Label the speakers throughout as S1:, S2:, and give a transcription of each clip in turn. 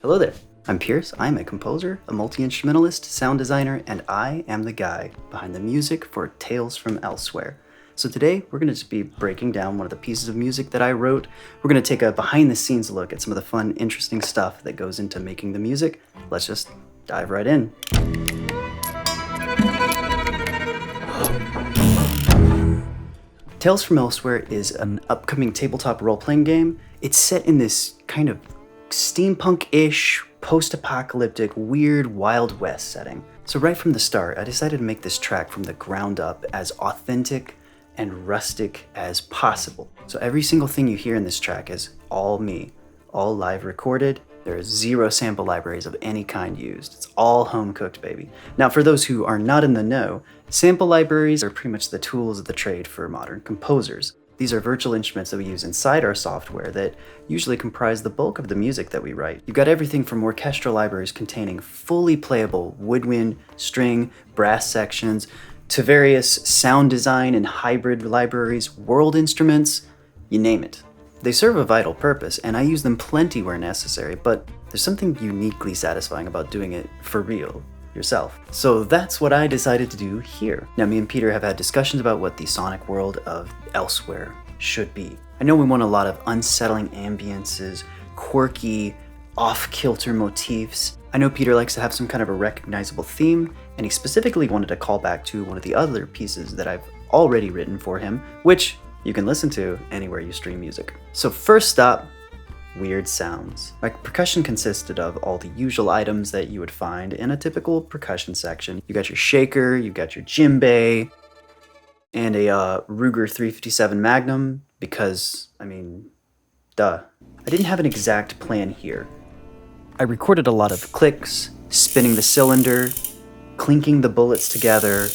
S1: Hello there, I'm Pierce. I'm a composer, a multi-instrumentalist, sound designer, and I am the guy behind the music for Tales from Elsewhere. So today, we're going to just be breaking down one of the pieces of music that I wrote. We're going to take a behind-the-scenes look at some of the fun, interesting stuff that goes into making the music. Let's just dive right in. Tales from Elsewhere is an upcoming tabletop role-playing game. It's set in this kind of steampunk-ish, post-apocalyptic, weird Wild West setting. So right from the start, I decided to make this track from the ground up as authentic and rustic as possible. So every single thing you hear in this track is all me, all live recorded. There are 0 sample libraries of any kind used. It's all home cooked, baby. Now, for those who are not in the know, sample libraries are pretty much the tools of the trade for modern composers. These are virtual instruments that we use inside our software that usually comprise the bulk of the music that we write. You've got everything from orchestral libraries containing fully playable woodwind, string, brass sections, to various sound design and hybrid libraries, world instruments, you name it. They serve a vital purpose, and I use them plenty where necessary, but there's something uniquely satisfying about doing it for real, yourself. So that's what I decided to do here. Now, me and Peter have had discussions about what the sonic world of Elsewhere should be. I know we want a lot of unsettling ambiences, quirky, off-kilter motifs. I know Peter likes to have some kind of a recognizable theme, and he specifically wanted to call back to one of the other pieces that I've already written for him, which you can listen to anywhere you stream music. So first stop, weird sounds. My percussion consisted of all the usual items that you would find in a typical percussion section. You got your shaker, you got your djembe, and a Ruger 357 Magnum, because, duh. I didn't have an exact plan here. I recorded a lot of clicks, spinning the cylinder, clinking the bullets together.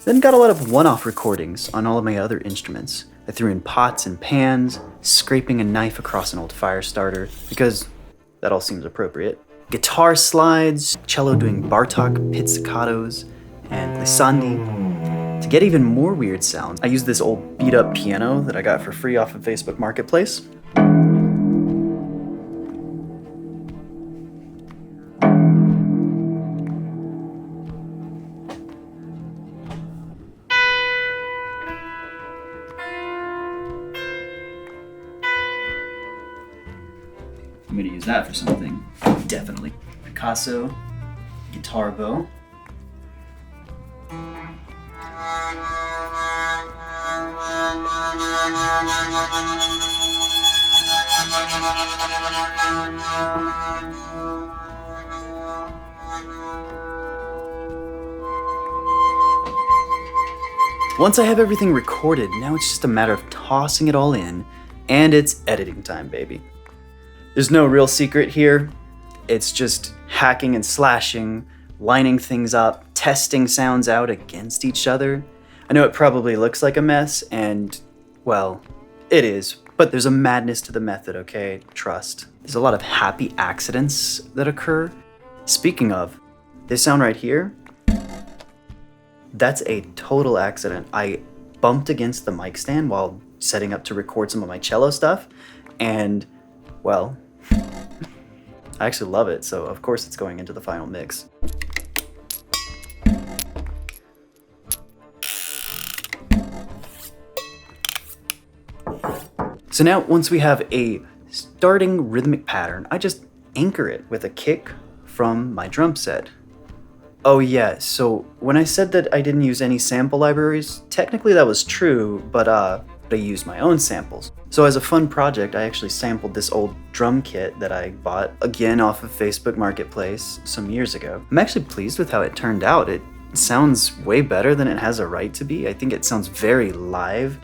S1: Then got a lot of one-off recordings on all of my other instruments. I threw in pots and pans, scraping a knife across an old fire starter, because that all seems appropriate. Guitar slides, cello doing Bartok pizzicatos, and glissandi. To get even more weird sounds, I used this old beat-up piano that I got for free off of Facebook Marketplace. I'm gonna use that for something, definitely. Picasso, guitar bow. Once I have everything recorded, now it's just a matter of tossing it all in, and it's editing time, baby. There's no real secret here. It's just hacking and slashing, lining things up, testing sounds out against each other. I know it probably looks like a mess, and, well, it is, but there's a madness to the method, okay? Trust. There's a lot of happy accidents that occur. Speaking of, this sound right here, that's a total accident. I bumped against the mic stand while setting up to record some of my cello stuff, and, well, I actually love it, so of course it's going into the final mix. So now, once we have a starting rhythmic pattern, I just anchor it with a kick from my drum set. Oh yeah, so when I said that I didn't use any sample libraries, technically that was true, but I used my own samples. So as a fun project, I actually sampled this old drum kit that I bought, again off of Facebook Marketplace some years ago. I'm actually pleased with how it turned out. It sounds way better than it has a right to be. I think it sounds very live.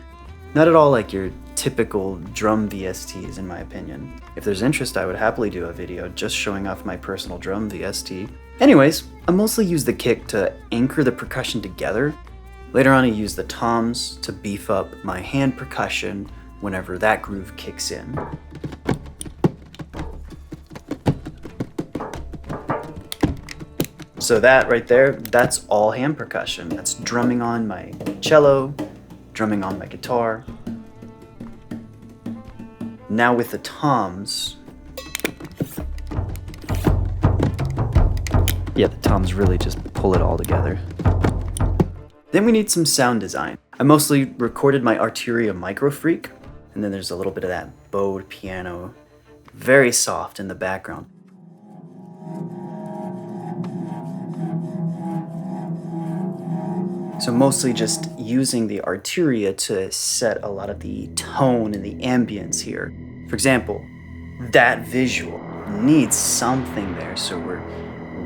S1: Not at all like your typical drum VSTs, in my opinion. If there's interest, I would happily do a video just showing off my personal drum VST. Anyways, I mostly use the kick to anchor the percussion together. Later on, I use the toms to beef up my hand percussion whenever that groove kicks in. So that right there, that's all hand percussion. That's drumming on my cello, drumming on my guitar. Now with the toms, yeah, the toms really just pull it all together. Then we need some sound design. I mostly recorded my Arturia Micro Freak, and then there's a little bit of that bowed piano, very soft in the background. So mostly just using the Arturia to set a lot of the tone and the ambience here. For example, that visual needs something there, so we're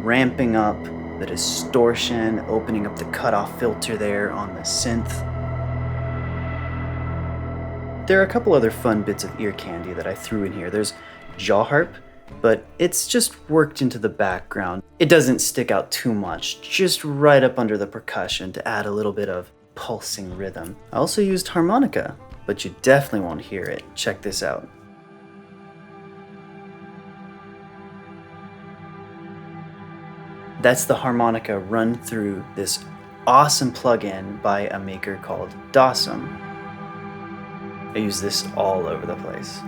S1: ramping up the distortion, opening up the cutoff filter there on the synth. There are a couple other fun bits of ear candy that I threw in here. There's jaw harp, but it's just worked into the background. It doesn't stick out too much, just right up under the percussion to add a little bit of pulsing rhythm. I also used harmonica, but you definitely won't hear it. Check this out. That's the harmonica run through this awesome plugin by a maker called Dawsome. I use this all over the place.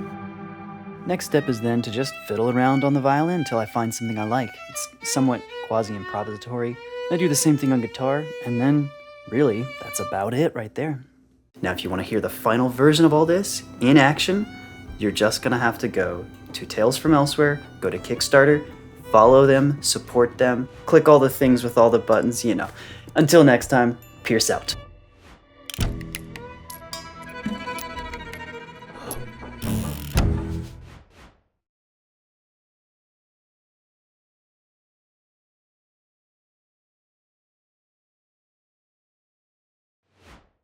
S1: Next step is then to just fiddle around on the violin until I find something I like. It's somewhat quasi-improvisatory. I do the same thing on guitar, and then, really, that's about it right there. Now, if you want to hear the final version of all this in action, you're just gonna have to go to Tales from Elsewhere, go to Kickstarter, follow them, support them, click all the things with all the buttons, you know. Until next time, Pierce out.